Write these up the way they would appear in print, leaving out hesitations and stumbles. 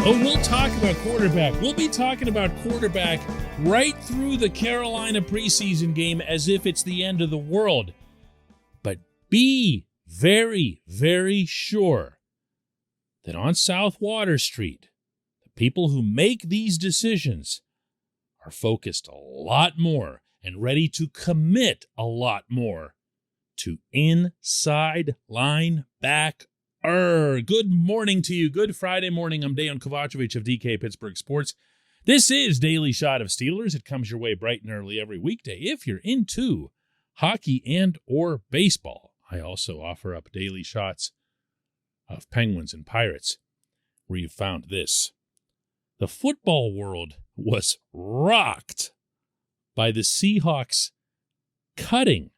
Oh, we'll talk about quarterback. We'll be talking about quarterback right through the Carolina preseason game as if it's the end of the world. But be very, very sure that on South Water Street, the people who make these decisions are focused a lot more and ready to commit a lot more to inside linebacker. Good morning to you. Good Friday morning. I'm Dejan Kovacevic of DK Pittsburgh Sports. This is Daily Shot of Steelers. It comes your way bright and early every weekday if you're into hockey and or baseball. I also offer up daily shots of Penguins and Pirates where you found this. The football world was rocked by the Seahawks cutting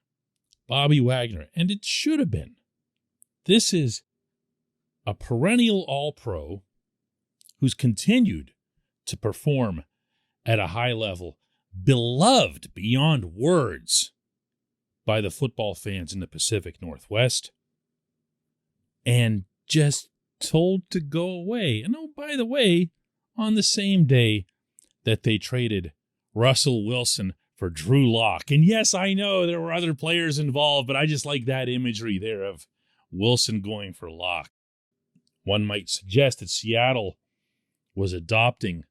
Bobby Wagner, and it should have been. This is a perennial All-Pro who's continued to perform at a high level, beloved beyond words by the football fans in the Pacific Northwest, and just told to go away. And oh, by the way, on the same day that they traded Russell Wilson for Drew Lock. And yes, I know there were other players involved, but I just like that imagery there of Wilson going for Lock. One might suggest that Seattle was adopting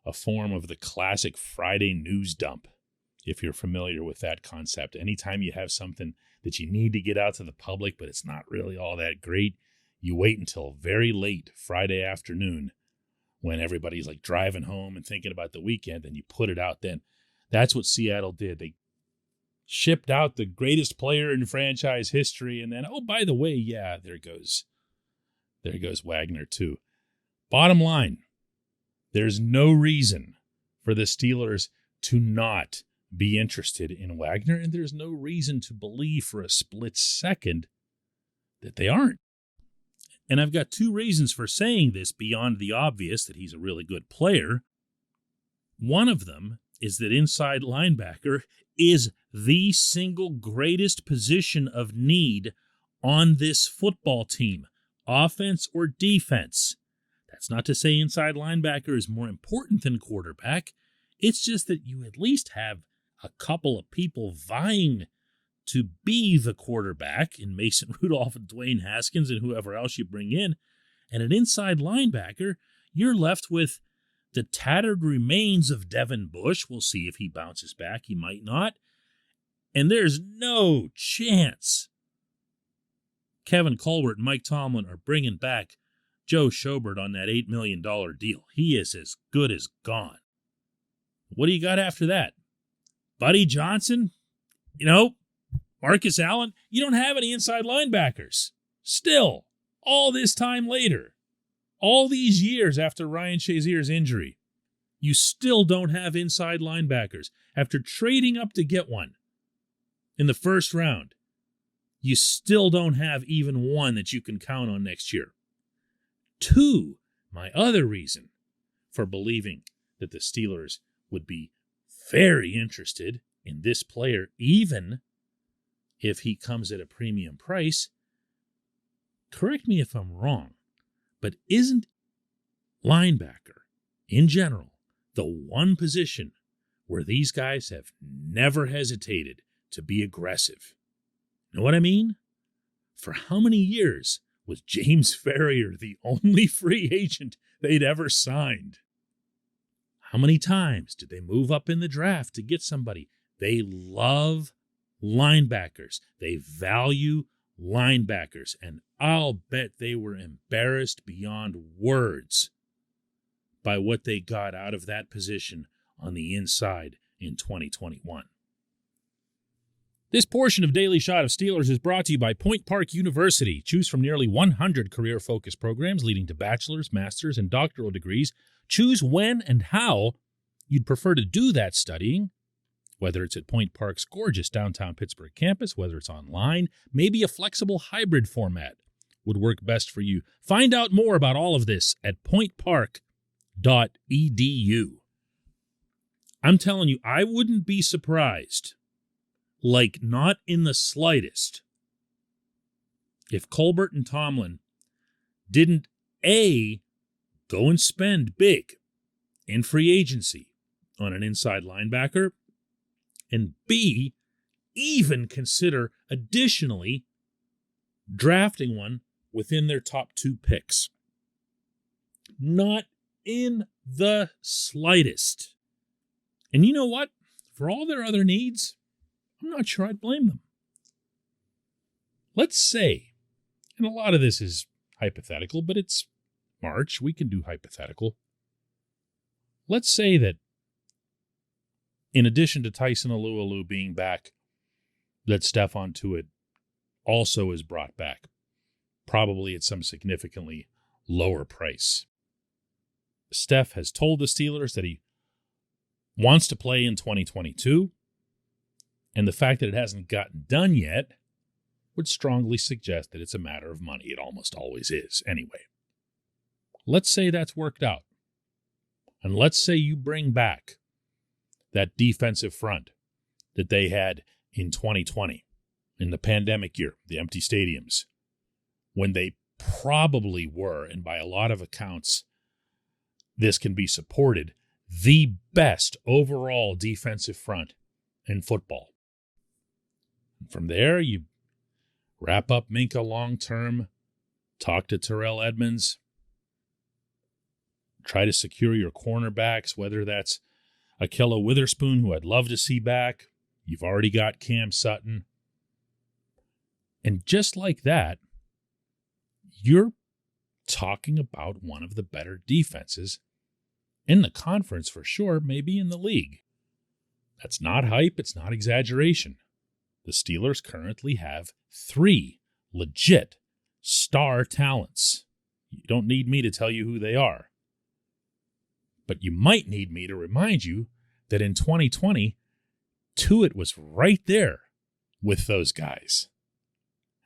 a form of the classic Friday news dump, if you're familiar with that concept. Anytime you have something that you need to get out to the public, but it's not really all that great, you wait until very late Friday afternoon when everybody's like driving home and thinking about the weekend, and you put it out then. That's what Seattle did. They shipped out the greatest player in franchise history, and then, oh, by the way, yeah, there goes Wagner too. Bottom line, there's no reason for the Steelers to not be interested in Wagner, and there's no reason to believe for a split second that they aren't. And I've got two reasons for saying this beyond the obvious, that he's a really good player. One of them is that inside linebacker is the single greatest position of need on this football team, offense or defense. That's not to say inside linebacker is more important than quarterback. It's just that you at least have a couple of people vying to be the quarterback in Mason Rudolph and Dwayne Haskins and whoever else you bring in. And an inside linebacker, you're left with the tattered remains of Devin Bush. We'll see if he bounces back. He might not. And there's no chance Kevin Colbert and Mike Tomlin are bringing back Joe Schobert on that $8 million deal. He is as good as gone. What do you got after that? Buddy Johnson? Marcus Allen? You don't have any inside linebackers. Still, all this time later, all these years after Ryan Shazier's injury, you still don't have inside linebackers. After trading up to get one in the first round, you still don't have even one that you can count on next year. Two, my other reason for believing that the Steelers would be very interested in this player, even if he comes at a premium price. Correct me if I'm wrong, but isn't linebacker, in general, the one position where these guys have never hesitated to be aggressive? Know what I mean? For how many years was James Ferrier the only free agent they'd ever signed? How many times did they move up in the draft to get somebody? They love linebackers. They value linebackers. And I'll bet they were embarrassed beyond words by what they got out of that position on the inside in 2021. This portion of Daily Shot of Steelers is brought to you by Point Park University. Choose from nearly 100 career-focused programs leading to bachelor's, master's, and doctoral degrees. Choose when and how you'd prefer to do that studying, whether it's at Point Park's gorgeous downtown Pittsburgh campus, whether it's online, maybe a flexible hybrid format would work best for you. Find out more about all of this at pointpark.edu. I'm telling you, I wouldn't be surprised, like not in the slightest, if Colbert and Tomlin didn't A, go and spend big in free agency on an inside linebacker, and B, even consider additionally drafting one within their top 2 picks. Not in the slightest. And you know what? For all their other needs, I'm not sure I'd blame them. Let's say, and a lot of this is hypothetical, but it's March, we can do hypothetical. Let's say that in addition to Tyson Alualu being back, that Stephon Tuitt also is brought back, probably at some significantly lower price. Steph has told the Steelers that he wants to play in 2022, and the fact that it hasn't gotten done yet would strongly suggest that it's a matter of money. It almost always is, anyway. Let's say that's worked out, and let's say you bring back that defensive front that they had in 2020, in the pandemic year, the empty stadiums, when they probably were, and by a lot of accounts, this can be supported, the best overall defensive front in football. From there, you wrap up Minka long-term, talk to Terrell Edmonds, try to secure your cornerbacks, whether that's Ahkello Witherspoon, who I'd love to see back. You've already got Cam Sutton. And just like that, you're talking about one of the better defenses in the conference for sure, maybe in the league. That's not hype. It's not exaggeration. The Steelers currently have 3 legit star talents. You don't need me to tell you who they are. But you might need me to remind you that in 2020, Tuitt was right there with those guys.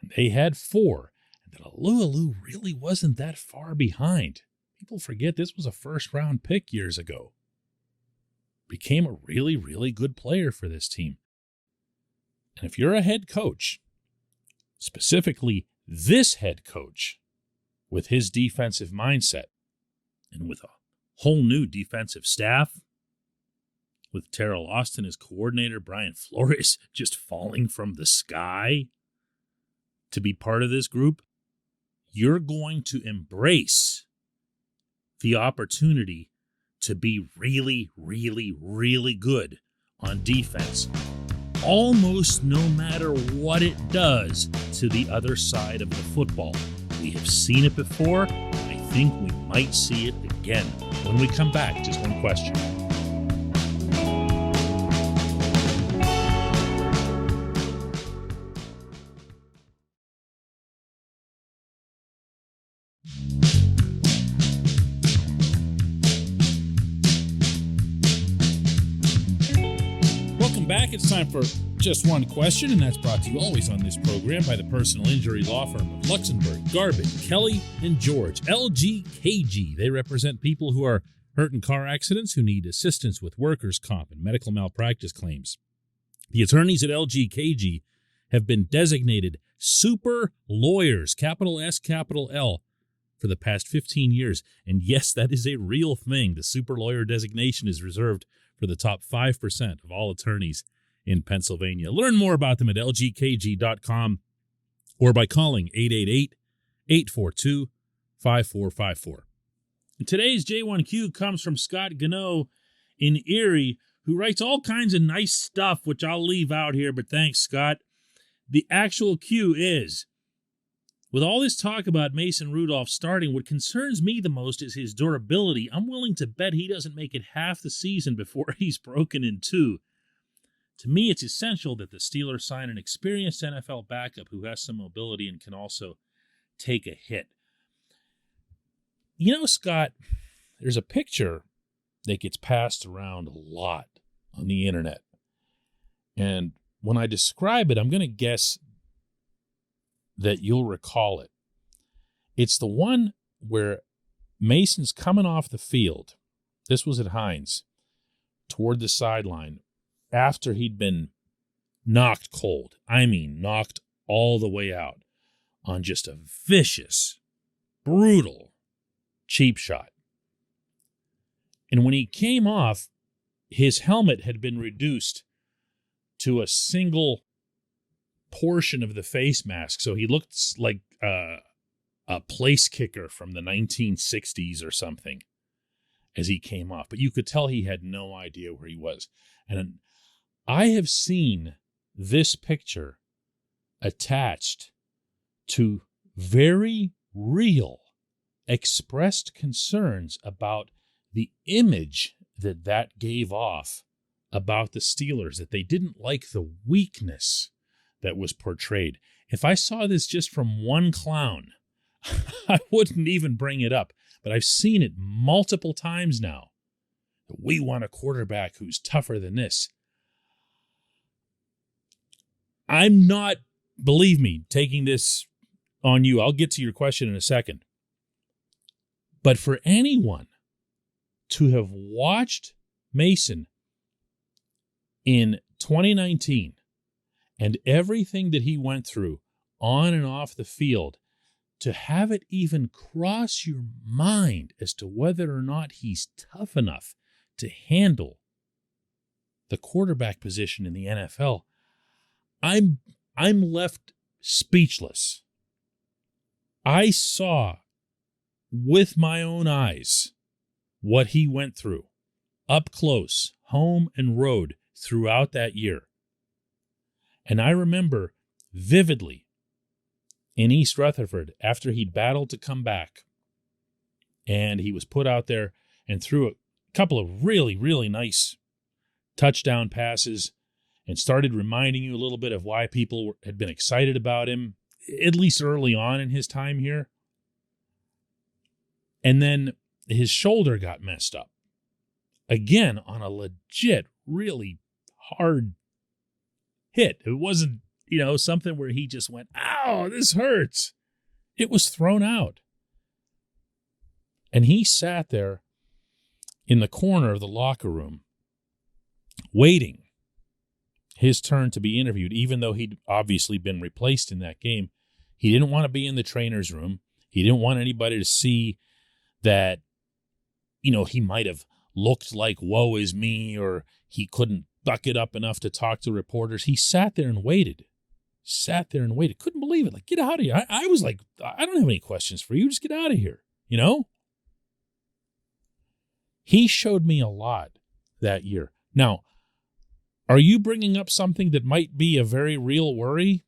And they had 4. And that Alualu really wasn't that far behind. People forget this was a first-round pick years ago. Became a really, really good player for this team. And if you're a head coach, specifically this head coach, with his defensive mindset, and with a whole new defensive staff, with Terrell Austin as coordinator, Brian Flores just falling from the sky to be part of this group, you're going to embrace the opportunity to be really, really, really good on defense, almost no matter what it does to the other side of the football. We have seen it before. I think we might see it again. When we come back, just one question. Back. It's time for Just One Question, and that's brought to you always on this program by the personal injury law firm of Luxembourg, Garvin, Kelly, and George, LGKG. They represent people who are hurt in car accidents, who need assistance with workers' comp and medical malpractice claims. The attorneys at LGKG have been designated super lawyers, capital S, capital L, for the past 15 years. And yes, that is a real thing. The super lawyer designation is reserved for the top 5% of all attorneys in Pennsylvania. Learn more about them at lgkg.com or by calling 888-842-5454. And today's J1Q comes from Scott Gano in Erie, who writes all kinds of nice stuff, which I'll leave out here, but thanks, Scott. The actual Q is, with all this talk about Mason Rudolph starting, what concerns me the most is his durability. I'm willing to bet he doesn't make it half the season before he's broken in 2. To me, it's essential that the Steelers sign an experienced NFL backup who has some mobility and can also take a hit. You know, Scott, there's a picture that gets passed around a lot on the internet. And when I describe it, I'm going to guess that you'll recall it. It's the one where Mason's coming off the field. This was at Heinz, toward the sideline, after he'd been knocked cold. I mean, knocked all the way out on just a vicious, brutal, cheap shot. And when he came off, his helmet had been reduced to a single portion of the face mask. So he looked like a place kicker from the 1960s or something as he came off. But you could tell he had no idea where he was. And I have seen this picture attached to very real expressed concerns about the image that gave off about the Steelers, that they didn't like the weakness that was portrayed. If I saw this just from one clown, I wouldn't even bring it up. But I've seen it multiple times now. We want a quarterback who's tougher than this. I'm not, believe me, taking this on you. I'll get to your question in a second. But for anyone to have watched Mason in 2019 and everything that he went through on and off the field, to have it even cross your mind as to whether or not he's tough enough to handle the quarterback position in the NFL, I'm left speechless. I saw with my own eyes what he went through up close, home and road throughout that year. And I remember vividly in East Rutherford, after he'd battled to come back, and he was put out there and threw a couple of really, really nice touchdown passes and started reminding you a little bit of why people had been excited about him, at least early on in his time here. And then his shoulder got messed up. Again, on a legit, really hard hit. It wasn't, something where he just went, ow, this hurts. It was thrown out. And he sat there in the corner of the locker room waiting his turn to be interviewed, even though he'd obviously been replaced in that game. He didn't want to be in the trainer's room. He didn't want anybody to see that, he might have looked like woe is me, or he couldn't buck it up enough to talk to reporters. He sat there and waited. Couldn't believe it. Like, get out of here. I was like, I don't have any questions for you. Just get out of here. He showed me a lot that year. Now, are you bringing up something that might be a very real worry?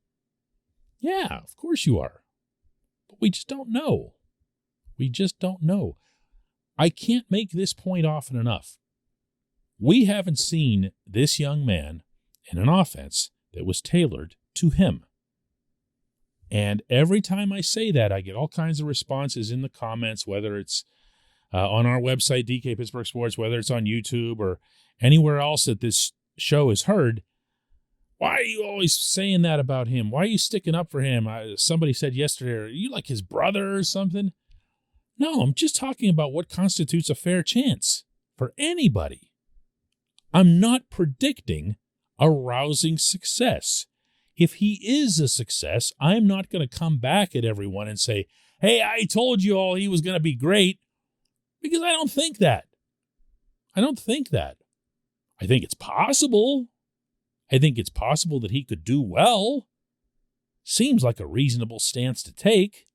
Yeah, of course you are. But we just don't know. I can't make this point often enough. We haven't seen this young man in an offense that was tailored to him. And every time I say that, I get all kinds of responses in the comments, whether it's on our website, DK Pittsburgh Sports, whether it's on YouTube or anywhere else that this show is heard. Why are you always saying that about him? Why are you sticking up for him? Somebody said yesterday, are you like his brother or something? No, I'm just talking about what constitutes a fair chance for anybody. I'm not predicting a rousing success. If he is a success, I'm not going to come back at everyone and say, hey, I told you all he was going to be great, because I don't think that. I think it's possible. I think it's possible that he could do well. Seems like a reasonable stance to take.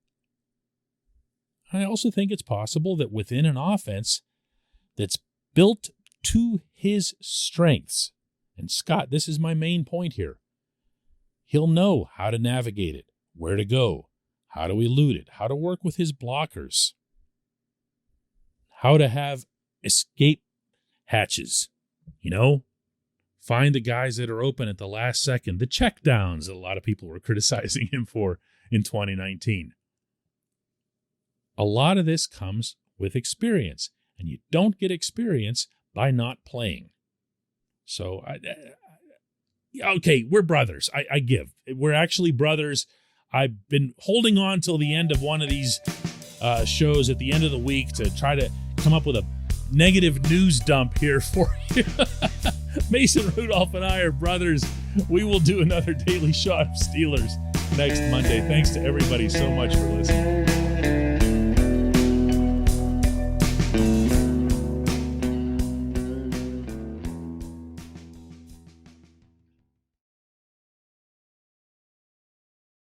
I also think it's possible that within an offense that's built to his strengths, and Scott, this is my main point here, he'll know how to navigate it, where to go, how to elude it, how to work with his blockers, how to have escape hatches, find the guys that are open at the last second, the check downs that a lot of people were criticizing him for in 2019. A lot of this comes with experience, and you don't get experience by not playing. So, okay, we're brothers. I give. We're actually brothers. I've been holding on till the end of one of these shows at the end of the week to try to come up with a negative news dump here for you. Mason Rudolph and I are brothers. We will do another Daily Shot of Steelers next Monday. Thanks to everybody so much for listening.